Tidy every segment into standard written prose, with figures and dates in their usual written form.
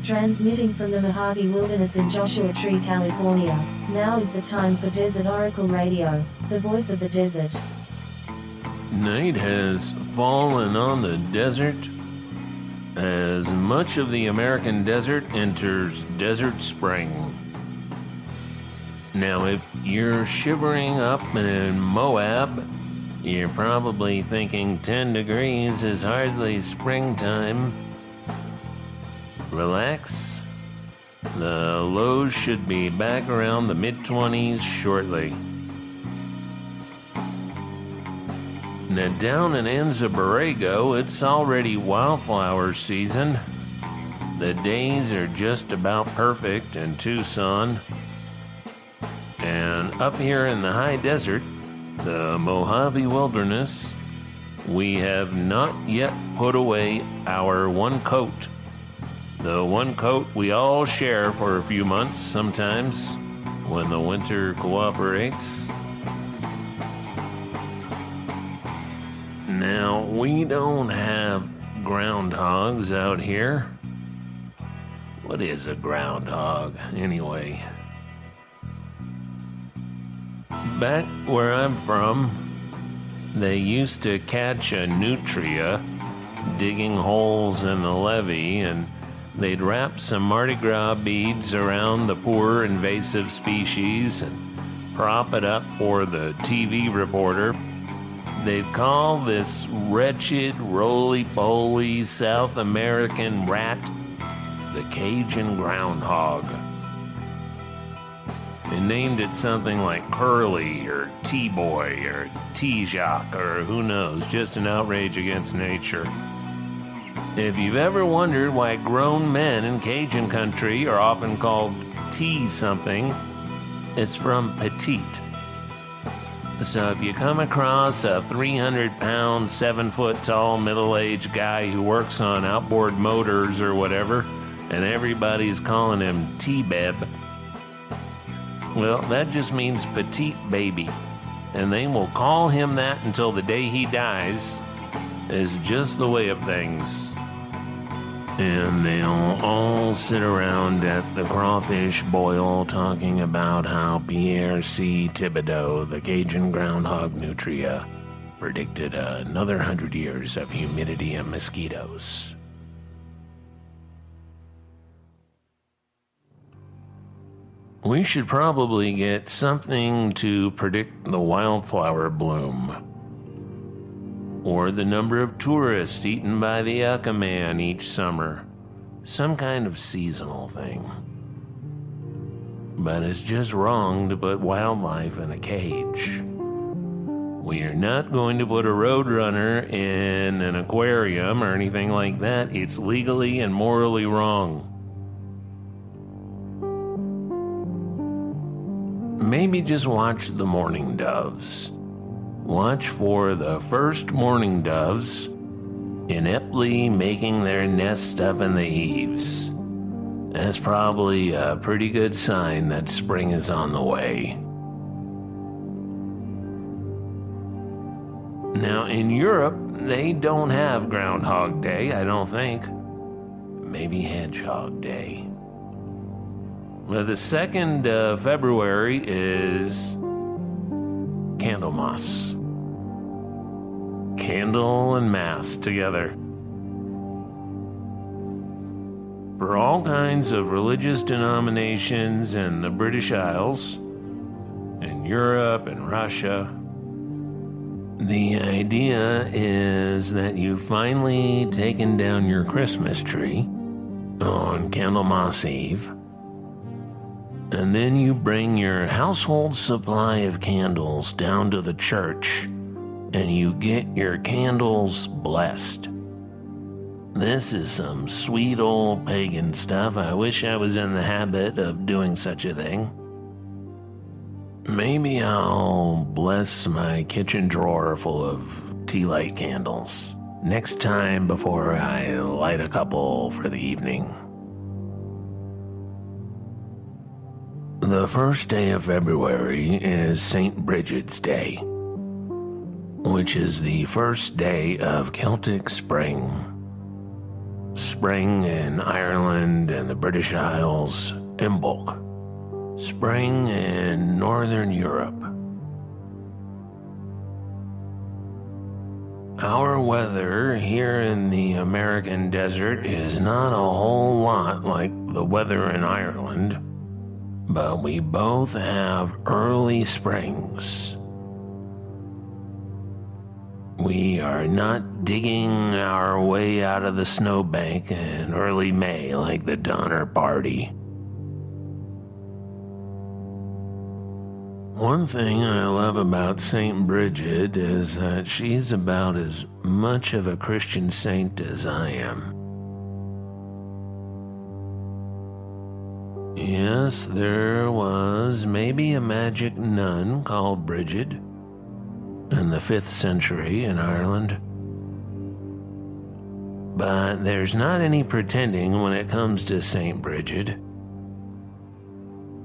Transmitting from the Mojave Wilderness in Joshua Tree, California, now is the time for Desert Oracle Radio, the voice of the desert. Night has fallen on the desert as much of the American desert enters desert spring. Now, if you're shivering up in Moab, you're probably thinking 10 degrees is hardly springtime. Relax. The lows should be back around the mid-20s shortly. Now down in Enza Borrego, it's already wildflower season. The days are just about perfect in Tucson. And up here in the high desert, the Mojave Wilderness, we have not yet put away our one coat. The one coat we all share for a few months sometimes when the winter cooperates. Now, we don't have groundhogs out here. What is a groundhog, anyway? Back where I'm from, they used to catch a nutria digging holes in the levee, and they'd wrap some Mardi Gras beads around the poor invasive species and prop it up for the TV reporter. They'd call this wretched, roly-poly South American rat the Cajun groundhog. They named it something like Curly or T-Boy or T-Jacques or who knows, just an outrage against nature. If you've ever wondered why grown men in Cajun country are often called T-something, it's from petite. So if you come across a 300-pound, 7-foot-tall, middle-aged guy who works on outboard motors or whatever, and everybody's calling him T-Beb, well, that just means petite baby. And they will call him that until the day he dies. Is just the way of things. And they'll all sit around at the crawfish boil talking about how Pierre C. Thibodeau, the Cajun groundhog nutria, predicted another 100 years of humidity and mosquitoes. We should probably get something to predict the wildflower bloom, or the number of tourists eaten by the yucca man each summer. Some kind of seasonal thing. But it's just wrong to put wildlife in a cage. We are not going to put a roadrunner in an aquarium or anything like that. It's legally and morally wrong. Maybe just watch the mourning doves. Watch for the first mourning doves ineptly making their nest up in the eaves. That's probably a pretty good sign that spring is on the way. Now, in Europe, they don't have Groundhog Day, I don't think. Maybe Hedgehog Day. Well, the 2nd of February is Candlemas. Candle and Mass together. For all kinds of religious denominations in the British Isles, in Europe and Russia, the idea is that you've finally taken down your Christmas tree on Candlemas Eve, and then you bring your household supply of candles down to the church, and you get your candles blessed. This is some sweet old pagan stuff. I wish I was in the habit of doing such a thing. Maybe I'll bless my kitchen drawer full of tea light candles next time before I light a couple for the evening. The first day of February is St. Bridget's Day, which is the first day of Celtic spring. spring in Ireland and the British Isles, Imbolc. Spring in Northern Europe. Our weather here in the American desert is not a whole lot like the weather in Ireland, but we both have early springs. We are not digging our way out of the snowbank in early May like the Donner Party. One thing I love about St. Bridget is that she's about as much of a Christian saint as I am. Yes, there was maybe a magic nun called Bridget in the 5th century in Ireland. But there's not any pretending when it comes to St. Bridget.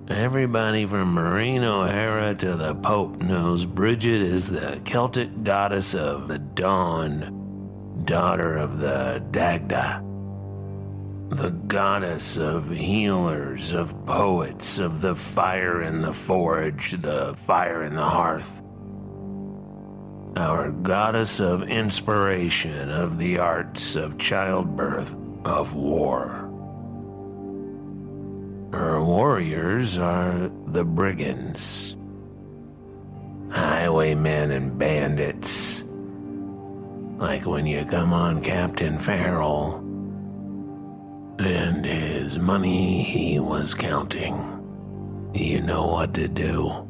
Everybody from Maureen O'Hara to the Pope knows Bridget is the Celtic goddess of the dawn, daughter of the Dagda, the goddess of healers, of poets, of the fire in the forge, the fire in the hearth. Our goddess of inspiration, of the arts, of childbirth, of war. Her warriors are the brigands, highwaymen and bandits, like when you come on Captain Farrell and his money he was counting. You know what to do.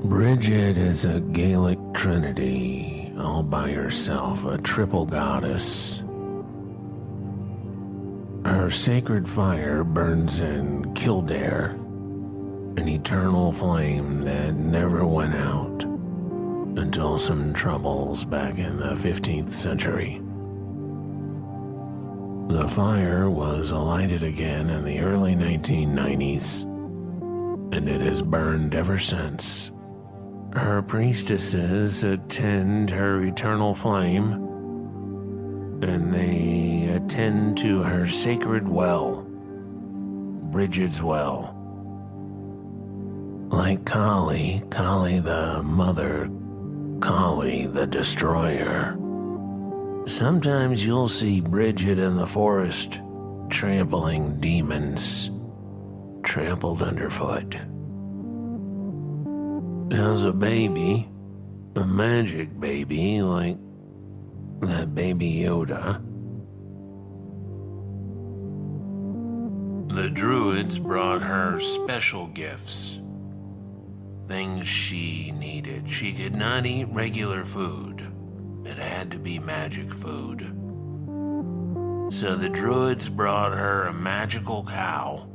Bridget is a Gaelic trinity, all by herself, a triple goddess. Her sacred fire burns in Kildare, an eternal flame that never went out until some troubles back in the 15th century. The fire was lighted again in the early 1990s, and it has burned ever since. Her priestesses attend her eternal flame, and they attend to her sacred well, Bridget's Well. Like Kali the mother, Kali the destroyer. Sometimes you'll see Bridget in the forest, trampling demons, trampled underfoot. As a baby, a magic baby like that baby Yoda, the druids brought her special gifts, things she needed. She could not eat regular food. It had to be magic food. So the druids brought her a magical cow.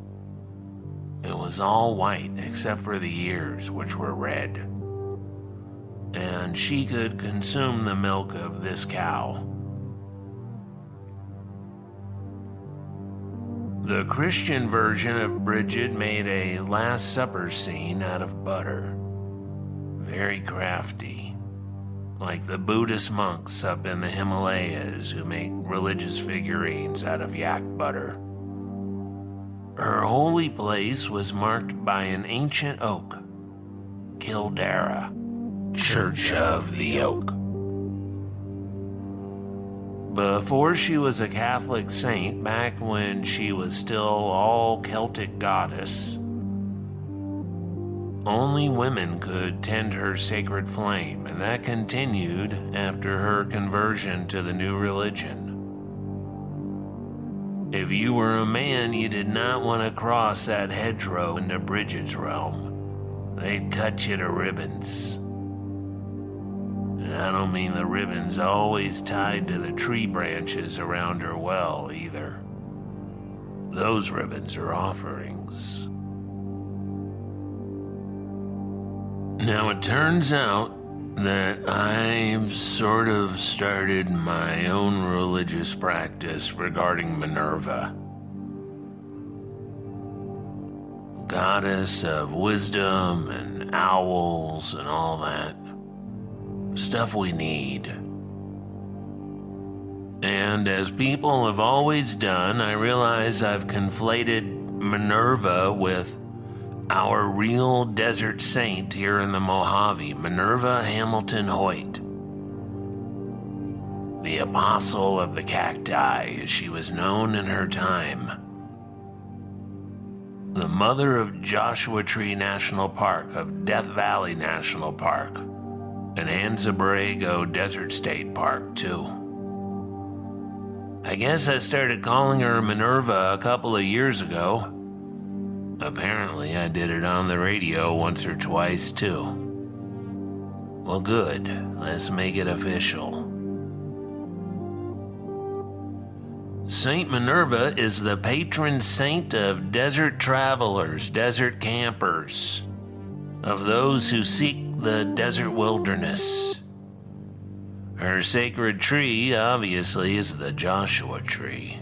It was all white except for the ears, which were red. And she could consume the milk of this cow. The Christian version of Bridget made a Last Supper scene out of butter. Very crafty. Like the Buddhist monks up in the Himalayas who make religious figurines out of yak butter. Her holy place was marked by an ancient oak, Kildare, Church of the Oak. Before she was a Catholic saint, back when she was still all Celtic goddess, only women could tend her sacred flame, and that continued after her conversion to the new religion. If you were a man, you did not want to cross that hedgerow into Bridget's realm. They'd cut you to ribbons. And I don't mean the ribbons always tied to the tree branches around her well, either. Those ribbons are offerings. Now, it turns out that I've sort of started my own religious practice regarding Minerva, goddess of wisdom and owls and all that stuff we need. And as people have always done, I realize I've conflated Minerva with our real desert saint here in the Mojave, Minerva Hamilton Hoyt, the apostle of the cacti, as she was known in her time, the mother of Joshua Tree National Park, of Death Valley National Park, and Anza-Borrego Desert State Park, too. I guess I started calling her Minerva a couple of years ago. Apparently, I did it on the radio once or twice, too. Well, good. Let's make it official. Saint Minerva is the patron saint of desert travelers, desert campers, of those who seek the desert wilderness. Her sacred tree, obviously, is the Joshua tree.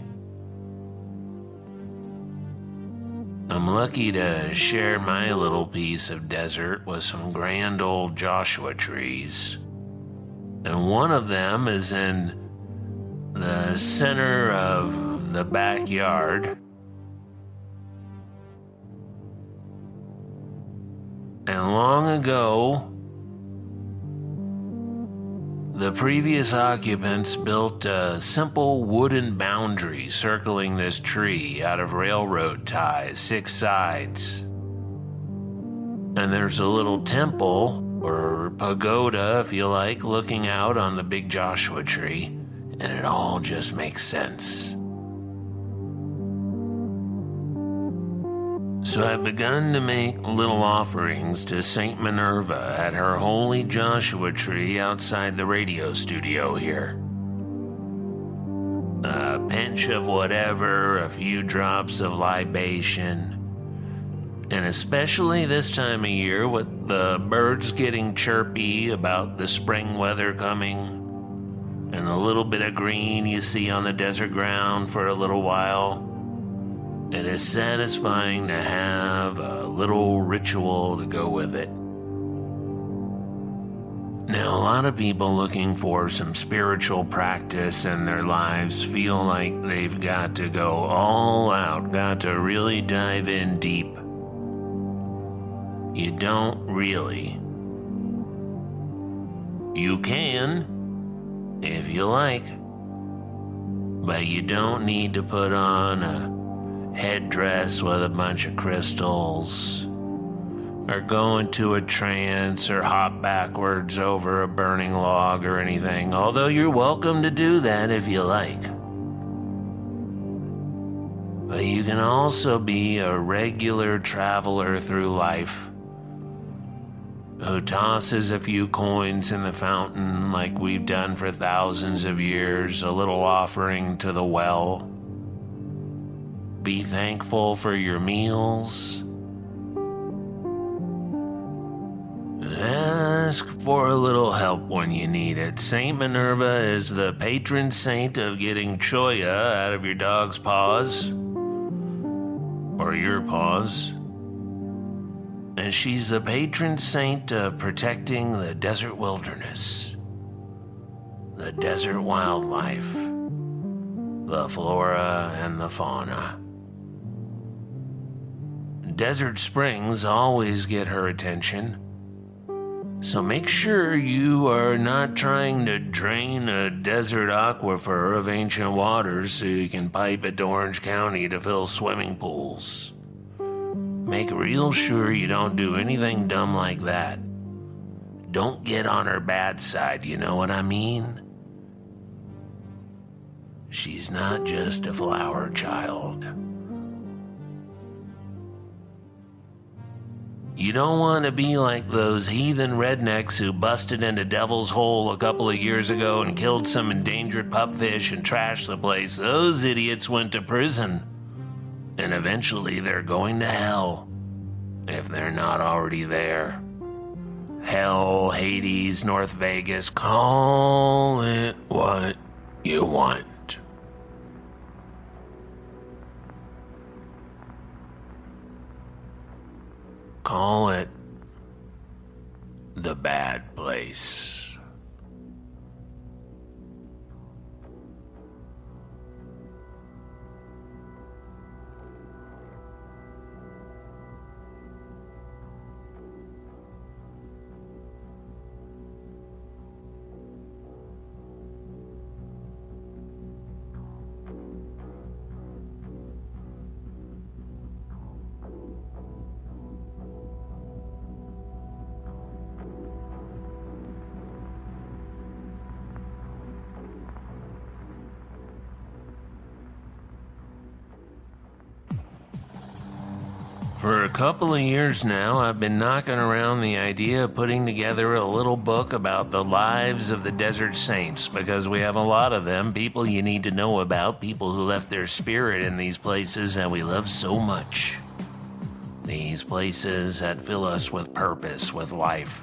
I'm lucky to share my little piece of desert with some grand old Joshua trees. And one of them is in the center of the backyard. And long ago, the previous occupants built a simple wooden boundary circling this tree out of railroad ties, 6 sides. And there's a little temple, or pagoda if you like, looking out on the big Joshua tree, and it all just makes sense. So I've begun to make little offerings to Saint Minerva at her holy Joshua tree outside the radio studio here. A pinch of whatever, a few drops of libation, and especially this time of year with the birds getting chirpy about the spring weather coming, and the little bit of green you see on the desert ground for a little while. It is satisfying to have a little ritual to go with it. Now, a lot of people looking for some spiritual practice in their lives feel like they've got to go all out, got to really dive in deep. You don't really. You can, if you like, but you don't need to put on a headdress with a bunch of crystals, or go into a trance, or hop backwards over a burning log or anything, although you're welcome to do that if you like. But you can also be a regular traveler through life who tosses a few coins in the fountain like we've done for thousands of years, a little offering to the well. Be thankful for your meals. Ask for a little help when you need it. Saint Minerva is the patron saint of getting choya out of your dog's paws, or your paws. And she's the patron saint of protecting the desert wilderness, the desert wildlife, the flora and the fauna. Desert springs always get her attention, so make sure you are not trying to drain a desert aquifer of ancient waters so you can pipe it to Orange County to fill swimming pools. Make real sure you don't do anything dumb like that. Don't get on her bad side, you know what I mean? She's not just a flower child. You don't want to be like those heathen rednecks who busted into Devil's Hole a couple of years ago and killed some endangered pupfish and trashed the place. Those idiots went to prison. And eventually they're going to hell, if they're not already there. Hell, Hades, North Vegas, call it what you want. Call it the bad place. For a couple of years now, I've been knocking around the idea of putting together a little book about the lives of the desert saints, because we have a lot of them, people you need to know about, people who left their spirit in these places that we love so much. These places that fill us with purpose, with life.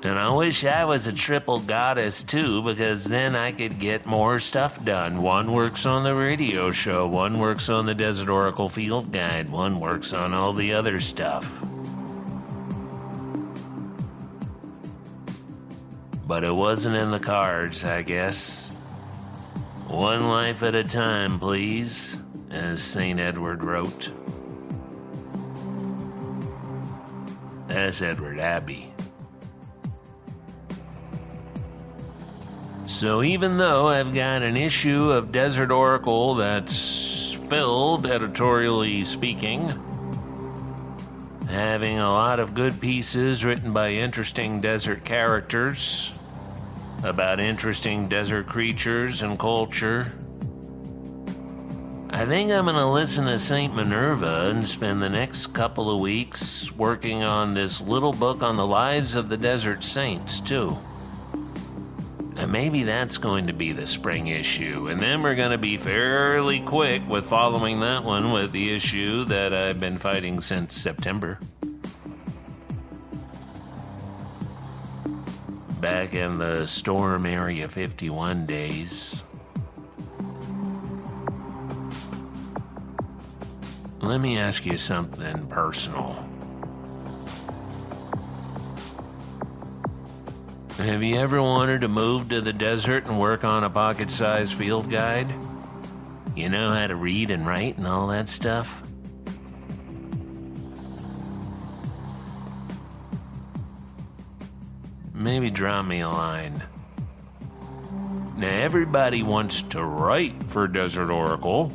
And I wish I was a triple goddess too, because then I could get more stuff done. One works on the radio show, one works on the Desert Oracle Field Guide, one works on all the other stuff. But it wasn't in the cards, I guess. One life at a time, please, as St. Edward wrote. That's Edward Abbey. So even though I've got an issue of Desert Oracle that's filled, editorially speaking, having a lot of good pieces written by interesting desert characters, about interesting desert creatures and culture, I think I'm going to listen to St. Minerva and spend the next couple of weeks working on this little book on the lives of the desert saints, too. And maybe that's going to be the spring issue, and then we're going to be fairly quick with following that one with the issue that I've been fighting since September. Back in the Storm Area 51 days. Let me ask you something personal. Have you ever wanted to move to the desert and work on a pocket-sized field guide? You know how to read and write and all that stuff? Maybe drop me a line. Now, everybody wants to write for Desert Oracle.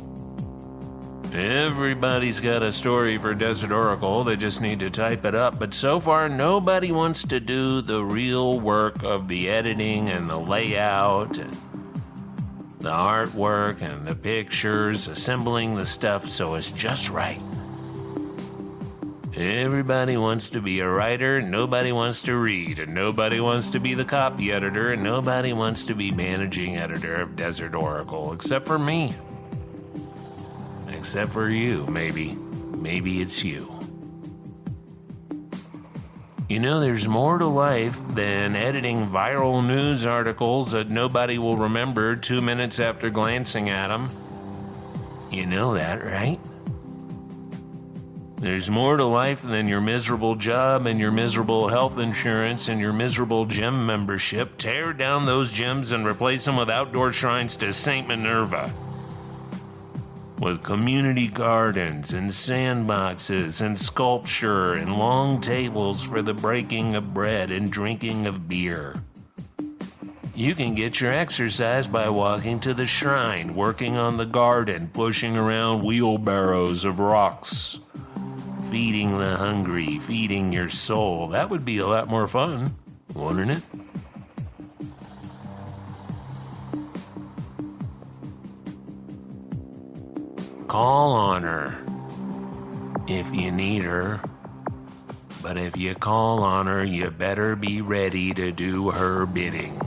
Everybody's got a story for Desert Oracle, they just need to type it up. But so far, nobody wants to do the real work of the editing and the layout, and the artwork and the pictures, assembling the stuff so it's just right. Everybody wants to be a writer, nobody wants to read, and nobody wants to be the copy editor, and nobody wants to be managing editor of Desert Oracle, except for me. Except for you, maybe. Maybe it's you. You know, there's more to life than editing viral news articles that nobody will remember 2 minutes after glancing at them. You know that, right? There's more to life than your miserable job and your miserable health insurance and your miserable gym membership. Tear down those gyms and replace them with outdoor shrines to St. Minerva. With community gardens and sandboxes and sculpture and long tables for the breaking of bread and drinking of beer. You can get your exercise by walking to the shrine, working on the garden, pushing around wheelbarrows of rocks, feeding the hungry, feeding your soul. That would be a lot more fun, wouldn't it? Call on her if you need her, but if you call on her, you better be ready to do her bidding.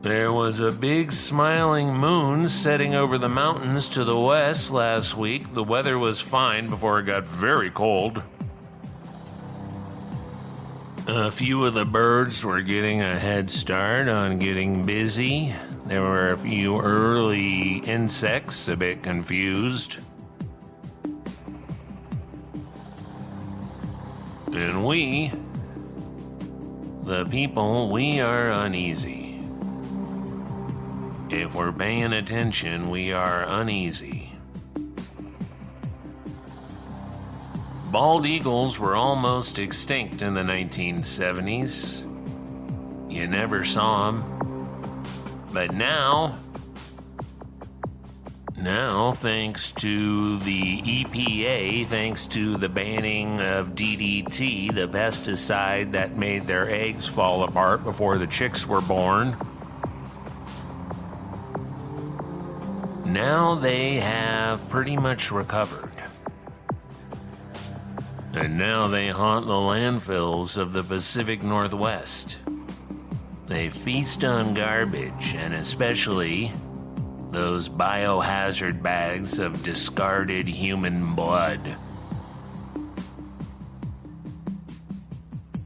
There was a big smiling moon setting over the mountains to the west last week. The weather was fine before it got very cold. A few of the birds were getting a head start on getting busy. There were a few early insects a bit confused. And we, the people, we are uneasy. If we're paying attention, we are uneasy. Bald eagles were almost extinct in the 1970s. You never saw them. But now Now, thanks to the EPA, thanks to the banning of DDT, the pesticide that made their eggs fall apart before the chicks were born, now they have pretty much recovered. And now they haunt the landfills of the Pacific Northwest. They feast on garbage, and especially those biohazard bags of discarded human blood.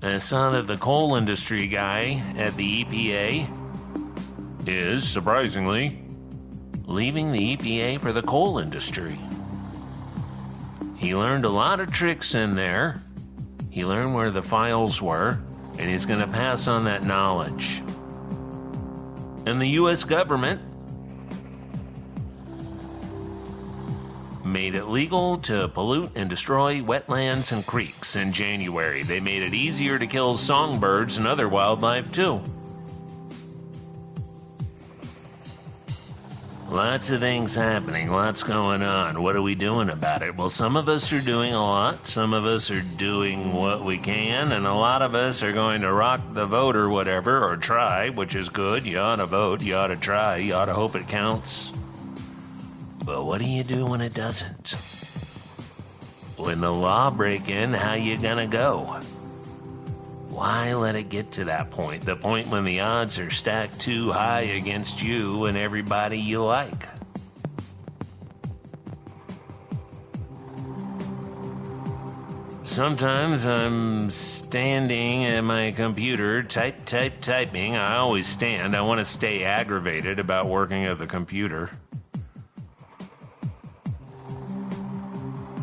I saw that the coal industry guy at the EPA is, surprisingly, leaving the EPA for the coal industry. He learned a lot of tricks in there. He learned where the files were, and he's going to pass on that knowledge. And the U.S. government made it legal to pollute and destroy wetlands and creeks in January. They made it easier to kill songbirds and other wildlife, too. Lots of things happening, lots going on. What are we doing about it? Well, some of us are doing a lot, some of us are doing what we can, and a lot of us are going to rock the vote or whatever, or try, which is good. You ought to vote, you ought to try, you ought to hope it counts. But what do you do when it doesn't? When the law break in, how you gonna go? Why let it get to that point? The point when the odds are stacked too high against you and everybody you like. Sometimes I'm standing at my computer, typing. I always stand. I want to stay aggravated about working at the computer.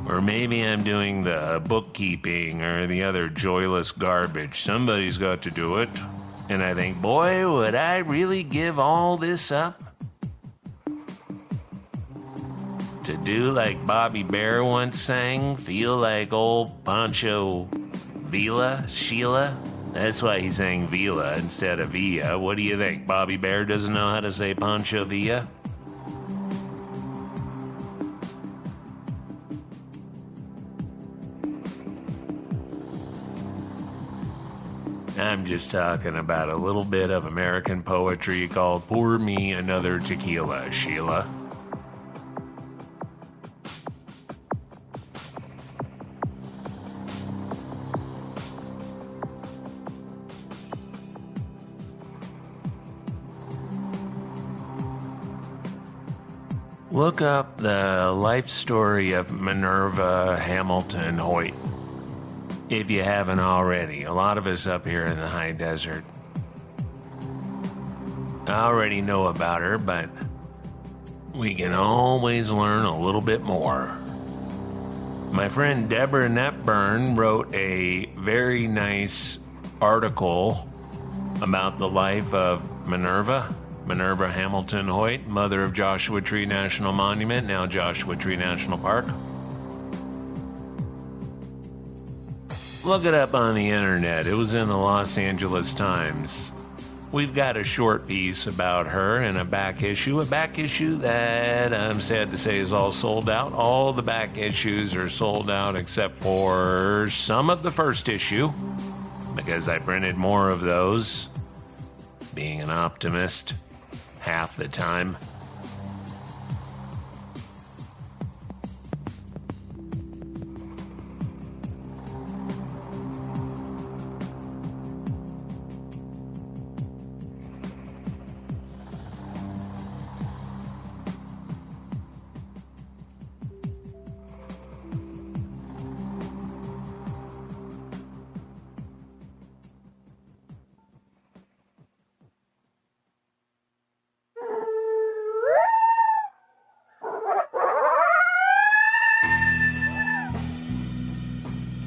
Or maybe I'm doing the bookkeeping or the other joyless garbage. Somebody's got to do it. And I think, boy, would I really give all this up? To do like Bobby Bear once sang, feel like old Pancho Sheila? That's why he sang Vila instead of Villa. What do you think? Bobby Bear doesn't know how to say Pancho Villa? I'm just talking about a little bit of American poetry called Pour Me Another Tequila, Sheila. Look up the life story of Minerva Hamilton Hoyt, if you haven't already. A lot of us up here in the high desert I already know about her, but we can always learn a little bit more. My friend Deborah Netburn wrote a very nice article about the life of Minerva Hamilton Hoyt, mother of Joshua Tree National Monument, now Joshua Tree National Park. Look it up on the internet. It was in the Los Angeles Times. We've got a short piece about her in a back issue that I'm sad to say is all sold out. All the back issues are sold out except for some of the first issue, because I printed more of those, being an optimist half the time.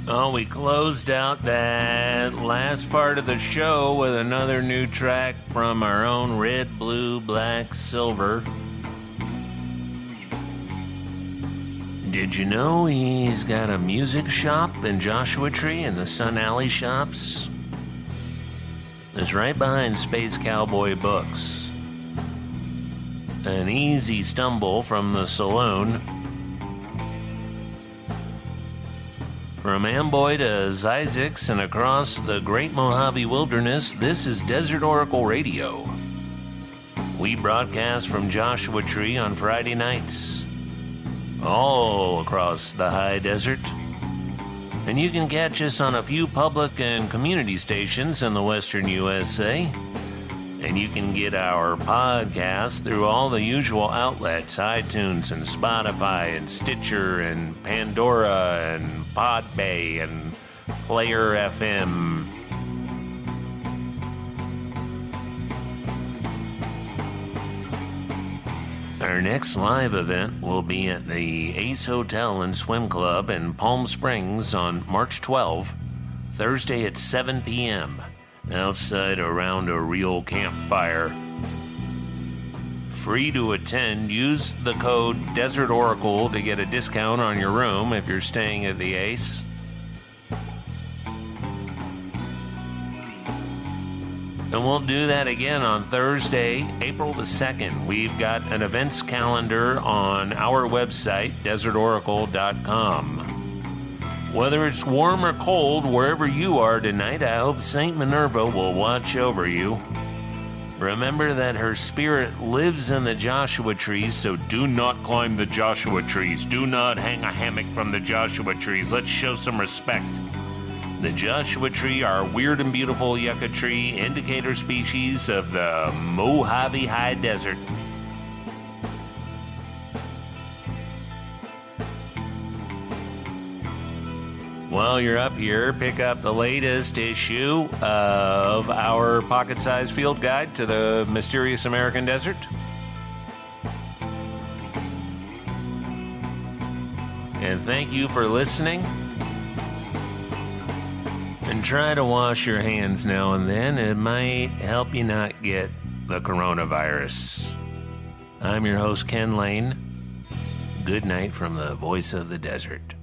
Well, we closed out that last part of the show with another new track from our own Red, Blue, Black, Silver. Did you know he's got a music shop in Joshua Tree in the Sun Alley Shops? It's right behind Space Cowboy Books. an easy stumble from the saloon. From Amboy to Zizix and across the Great Mojave Wilderness, this is Desert Oracle Radio. We broadcast from Joshua Tree on Friday nights, all across the high desert. And you can catch us on a few public and community stations in the western USA. And you can get our podcast through all the usual outlets, iTunes and Spotify and Stitcher and Pandora and Podbay and Player FM. Our next live event will be at the Ace Hotel and Swim Club in Palm Springs on March 12, Thursday at 7 p.m., outside around a real campfire. Free to attend. Use the code Desert Oracle to get a discount on your room if you're staying at the Ace. And we'll do that again on Thursday, April the 2nd. We've got an events calendar on our website, desertoracle.com. Whether it's warm or cold, wherever you are tonight, I hope St. Minerva will watch over you. Remember that her spirit lives in the Joshua trees, so do not climb the Joshua trees. Do not hang a hammock from the Joshua trees. Let's show some respect. The Joshua tree, our weird and beautiful yucca tree, indicator species of the Mojave High Desert. While you're up here, pick up the latest issue of our pocket-sized field guide to the mysterious American desert. And thank you for listening. And try to wash your hands now and then. It might help you not get the coronavirus. I'm your host, Ken Lane. Good night from the voice of the desert.